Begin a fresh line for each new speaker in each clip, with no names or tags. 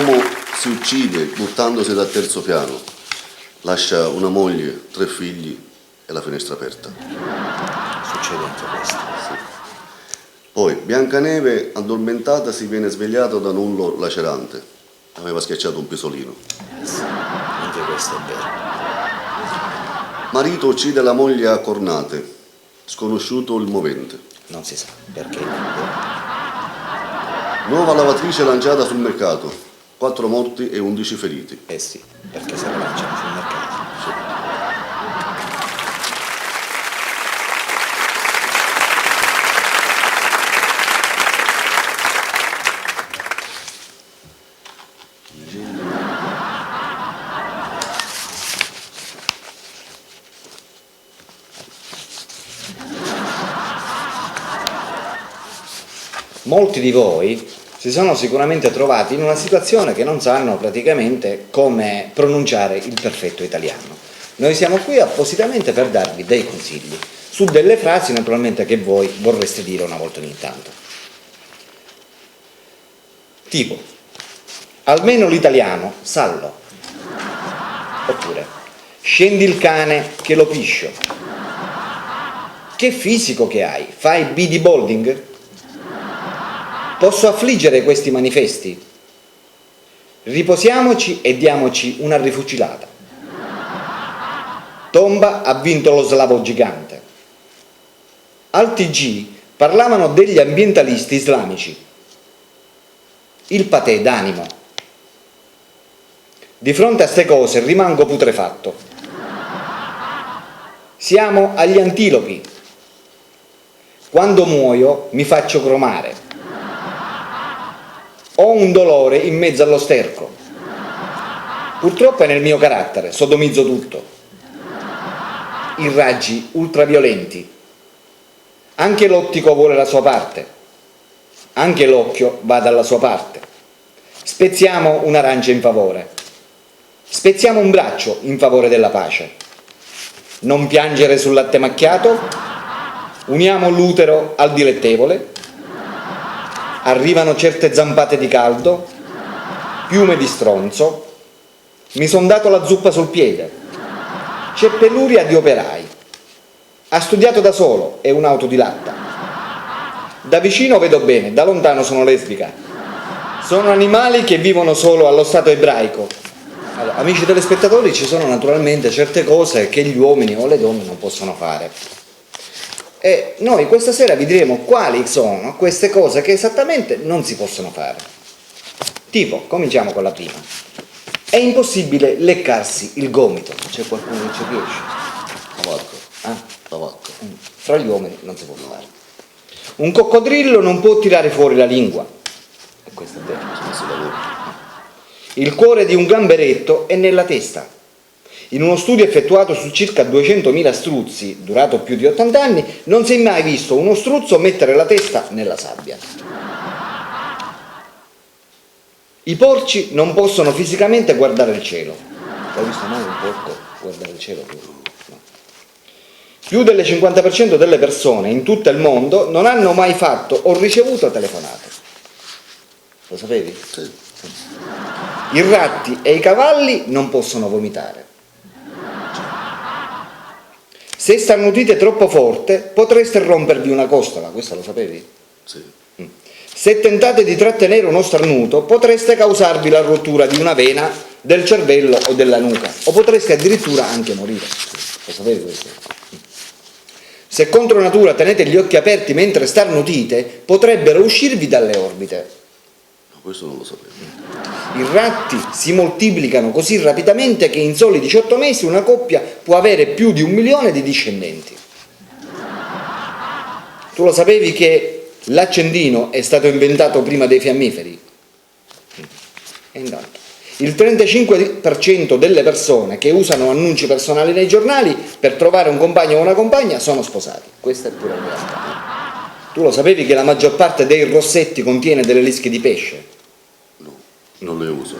uomo si uccide buttandosi dal terzo piano, lascia una moglie, 3 figli e la finestra aperta.
Succede anche questo.
Sì. Poi Biancaneve, addormentata, si viene svegliata da un urlo lacerante. Aveva schiacciato un pisolino.
Sì, anche questo è vero.
Marito uccide la moglie a cornate. Sconosciuto il movente.
Non si sa perché.
Nuova lavatrice lanciata sul mercato. 4 morti e 11 feriti.
Eh sì, perché se la lanciano sul mercato. Molti di voi si sono sicuramente trovati in una situazione che non sanno praticamente come pronunciare il perfetto italiano. Noi siamo qui appositamente per darvi dei consigli su delle frasi naturalmente che voi vorreste dire una volta ogni tanto. Tipo, almeno l'italiano sallo. Oppure, scendi il cane che lo piscio. Che fisico che hai? Fai bodybuilding? Posso affliggere questi manifesti? Riposiamoci e diamoci una rifucilata. Tomba ha vinto lo slavo gigante. Al TG parlavano degli ambientalisti islamici. Il patè d'animo. Di fronte a ste cose rimango putrefatto. Siamo agli antilopi. Quando muoio mi faccio cromare. Ho un dolore in mezzo allo sterco. Purtroppo è nel mio carattere, sodomizzo tutto. I raggi ultraviolenti. Anche l'ottico vuole la sua parte. Anche l'occhio va dalla sua parte. Spezziamo un'arancia in favore. Spezziamo un braccio in favore della pace. Non piangere sul latte macchiato. Uniamo l'utero al dilettevole. Arrivano certe zampate di caldo, piume di stronzo, mi son dato la zuppa sul piede, c'è peluria di operai, ha studiato da solo, è un autodidatta, da vicino vedo bene, da lontano sono lesbica, sono animali che vivono solo allo stato ebraico. Allora, amici telespettatori, ci sono naturalmente certe cose che gli uomini o le donne non possono fare. E noi questa sera vi diremo quali sono queste cose che esattamente non si possono fare. Tipo, cominciamo con la prima. È impossibile leccarsi il gomito. C'è qualcuno che ci riesce?
Tabacco.
Tabacco. Fra gli uomini non si può fare. Un coccodrillo non può tirare fuori la lingua. E questo è vero. Il cuore di un gamberetto è nella testa. In uno studio effettuato su circa 200.000 struzzi, durato più di 80 anni, non si è mai visto uno struzzo mettere la testa nella sabbia. I porci non possono fisicamente guardare il cielo. Hai visto mai un porco guardare il cielo? No. Più del 50% delle persone in tutto il mondo non hanno mai fatto o ricevuto telefonate. Lo sapevi?
Sì.
I ratti e i cavalli non possono vomitare. Se starnutite troppo forte potreste rompervi una costola, questo lo sapevi?
Sì.
Se tentate di trattenere uno starnuto potreste causarvi la rottura di una vena del cervello o della nuca, o potreste addirittura anche morire. Lo sapevi questo? Se contro natura tenete gli occhi aperti mentre starnutite, potrebbero uscirvi dalle orbite.
No, questo non lo sapevo.
I ratti si moltiplicano così rapidamente che in soli 18 mesi una coppia può avere più di 1 milione di discendenti. Tu lo sapevi che l'accendino è stato inventato prima dei fiammiferi? E intanto, il 35% delle persone che usano annunci personali nei giornali per trovare un compagno o una compagna sono sposati. Questa è pure la realtà. Tu lo sapevi che la maggior parte dei rossetti contiene delle lische di pesce?
Non le uso.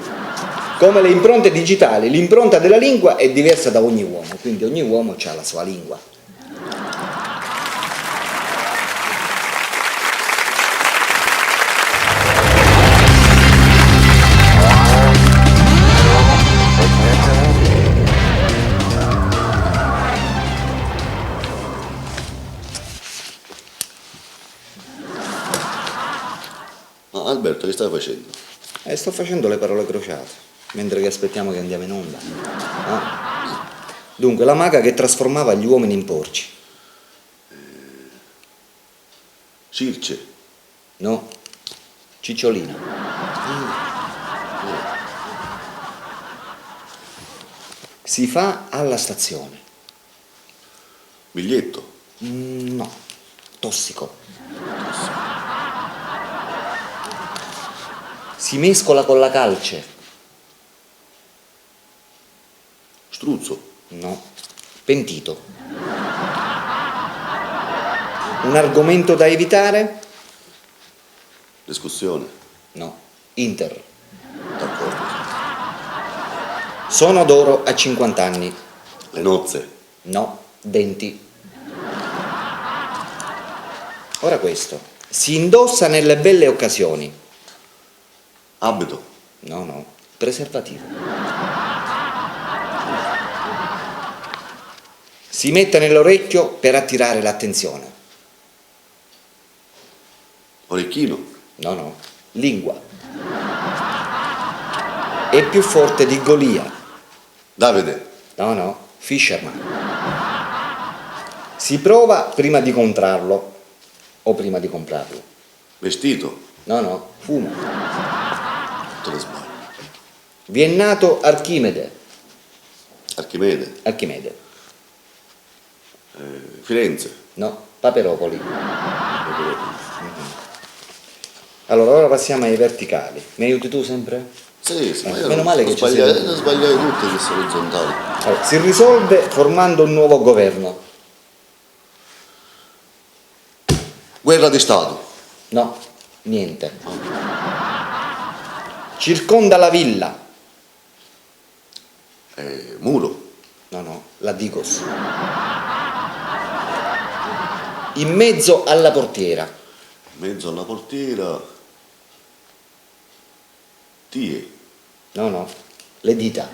Come le impronte digitali, l'impronta della lingua è diversa da ogni uomo, quindi ogni uomo ha la sua lingua.
Che stai facendo?
Sto facendo le parole crociate, mentre che aspettiamo che andiamo in onda. Ah. Dunque, la maga che trasformava gli uomini in porci.
Circe.
No, Cicciolina. Si fa alla stazione.
Biglietto.
No, tossico. Si mescola con la calce.
Struzzo.
No, pentito. Un argomento da evitare?
Discussione.
No, Inter.
D'accordo.
Sono d'oro a 50 anni.
Le nozze.
No, denti. Ora questo. Si indossa nelle belle occasioni.
Abito.
No, preservativo. Si mette nell'orecchio per attirare l'attenzione.
Orecchino.
No, lingua. È più forte di Golia.
Davide.
No, Fisherman. Si prova prima di comprarlo o prima di comprarlo.
Vestito.
No, fumo.
Te le sbagli.
Vi è nato Archimede.
Archimede. Firenze.
No, Paperopoli. Allora, ora passiamo ai verticali. Mi aiuti tu sempre?
Sì, ma io
meno male che ci
sbagliai,
sei tu.
sbagliai tutte queste orizzontali.
Allora, si risolve formando un nuovo governo.
Guerra di Stato.
No, niente. Circonda la villa.
Muro.
No, la Digos. In mezzo alla portiera.
In mezzo alla portiera. Tie.
No, le dita.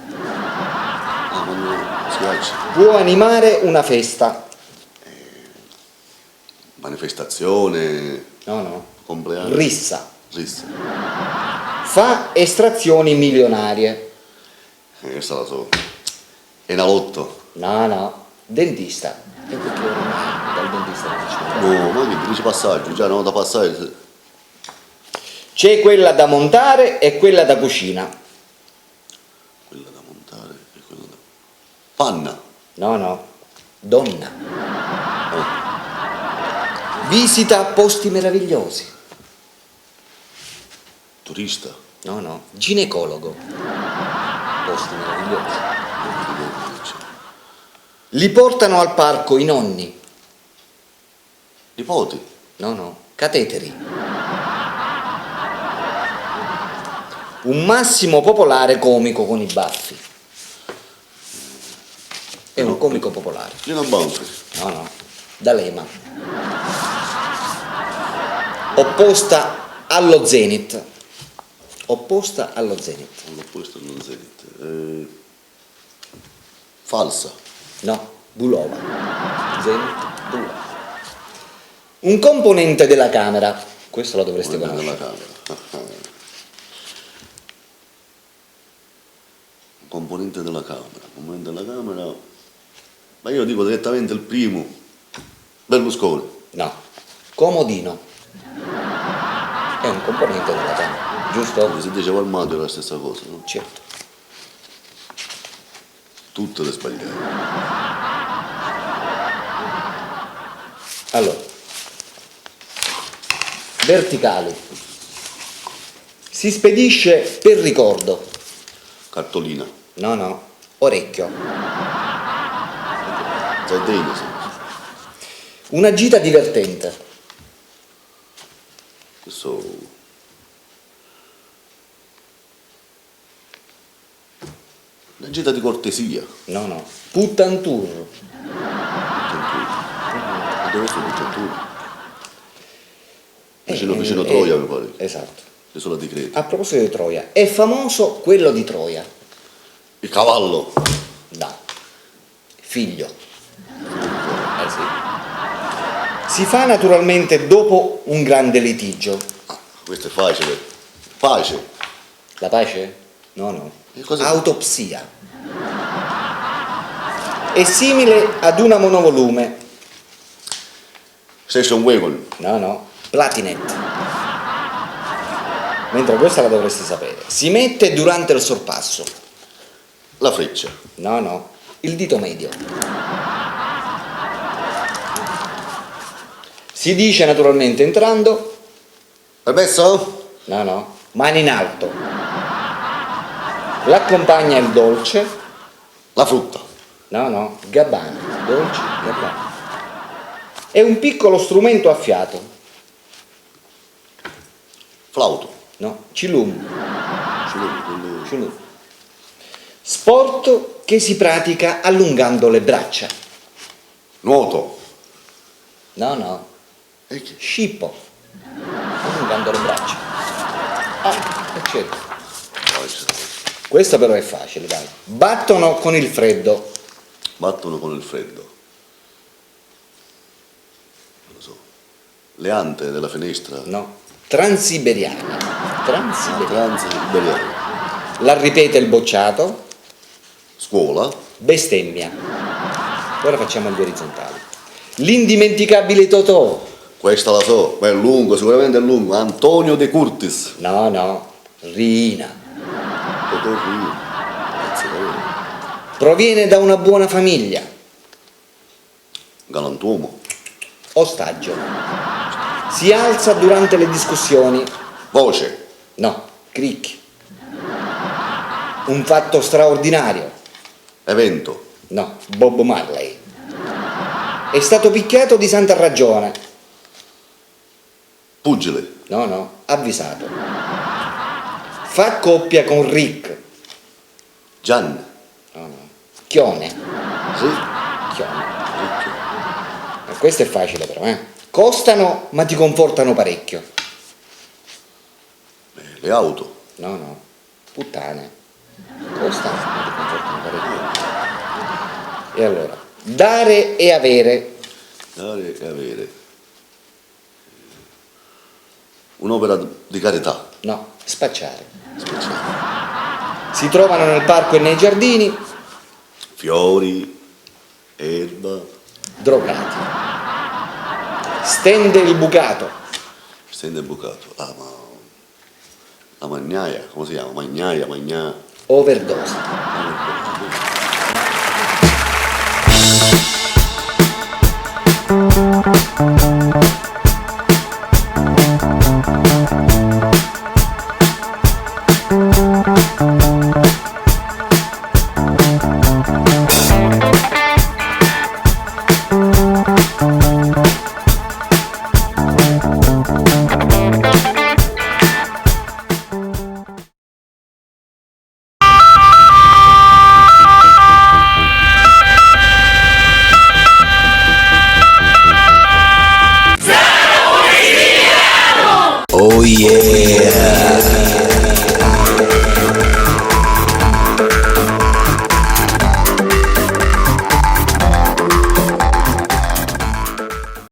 Ah, quando schiacci.
Può animare una festa.
Manifestazione.
No,
Compleanno.
rissa.
Rissa.
Fa estrazioni milionarie.
Questa la so. Enalotto.
No, dentista. E perché ormai dal dentista non c'è.
No, ma che dice passaggio? Già no, da passare.
C'è quella da montare e quella da cucina.
Quella da montare e quella da... Panna.
No, donna. Visita posti meravigliosi.
Turista.
No, ginecologo. Posti meravigliosi. Li portano al parco i nonni.
Nipoti.
No, cateteri. Un massimo popolare comico con i baffi. È un comico popolare.
Lino Banfi.
No, D'Alema. Opposta allo Zenit.
L'opposto non Zenit. Falsa.
No, Bulova. Zenit, Bulova. Un componente della Camera. Questo lo dovreste
Della
conoscere.
Camera. Componente della Camera. Ma io dico direttamente il primo. Berlusconi.
No, Comodino. È un componente della Camera, giusto?
Se diceva Armadio è la stessa cosa, no?
Certo.
Tutte le sbagliate.
Allora, verticali. Si spedisce per ricordo.
Cartolina.
No, orecchio.
Zaidini, sì.
Una gita divertente.
Questo... Una gita di cortesia.
No, puttantur.
E dove sto Picciattura? Vicino Troia, mi pare.
Esatto.
L'isola di Creta.
A proposito di Troia, è famoso quello di Troia.
Il cavallo.
Da. Figlio. Sì. Si fa naturalmente dopo un grande litigio.
Questo è facile. Pace.
La pace? No.
E cos'è?
Autopsia. È simile ad una monovolume.
Station Wagon.
No. Platinet. Mentre questa la dovresti sapere. Si mette durante il sorpasso.
La freccia.
No. Il dito medio. Si dice naturalmente entrando.
Permesso?
No. Mani in alto. L'accompagna il dolce.
La frutta.
No. Gabbana. Dolce, gabbana. È un piccolo strumento a fiato.
Flauto.
No. Cilum.
Quello-
Sport che si pratica allungando le braccia.
Nuoto.
No.
E che?
Scippo. Allungando le braccia. Certo. Questo però è facile, dai. Battono con il freddo.
Battono con il freddo. Non lo so. Le ante della finestra.
No. Transiberiani.
Transiberiano.
La ripete il bocciato.
Scuola.
Bestemmia. Ora facciamo gli orizzontali. L'indimenticabile Totò.
Questa la so, ma è lungo, sicuramente è lungo. Antonio De Curtis.
No. Rina.
Totò Rio.
Proviene da una buona famiglia.
Galantuomo.
Ostaggio. Si alza durante le discussioni.
Voce.
No. Cricchi. Un fatto straordinario.
Evento.
No. Bob Marley. È stato picchiato di santa ragione.
Pugile.
No. Avvisato. Fa coppia con Rick.
Gian.
No. Chione.
Sì.
Chione. Questo è facile però, Costano ma ti confortano parecchio.
Le auto.
No. Puttane. Costano ma ti confortano parecchio. E allora, dare e avere.
Dare e avere. Un'opera di carità.
No, spacciare. Si trovano nel parco e nei giardini.
Fiori. Erba.
Drogati. Stende il bucato.
Stende bucato. Ah, ma. La magnaia. Come si chiama? Magna.
Overdose.
Oh yeah!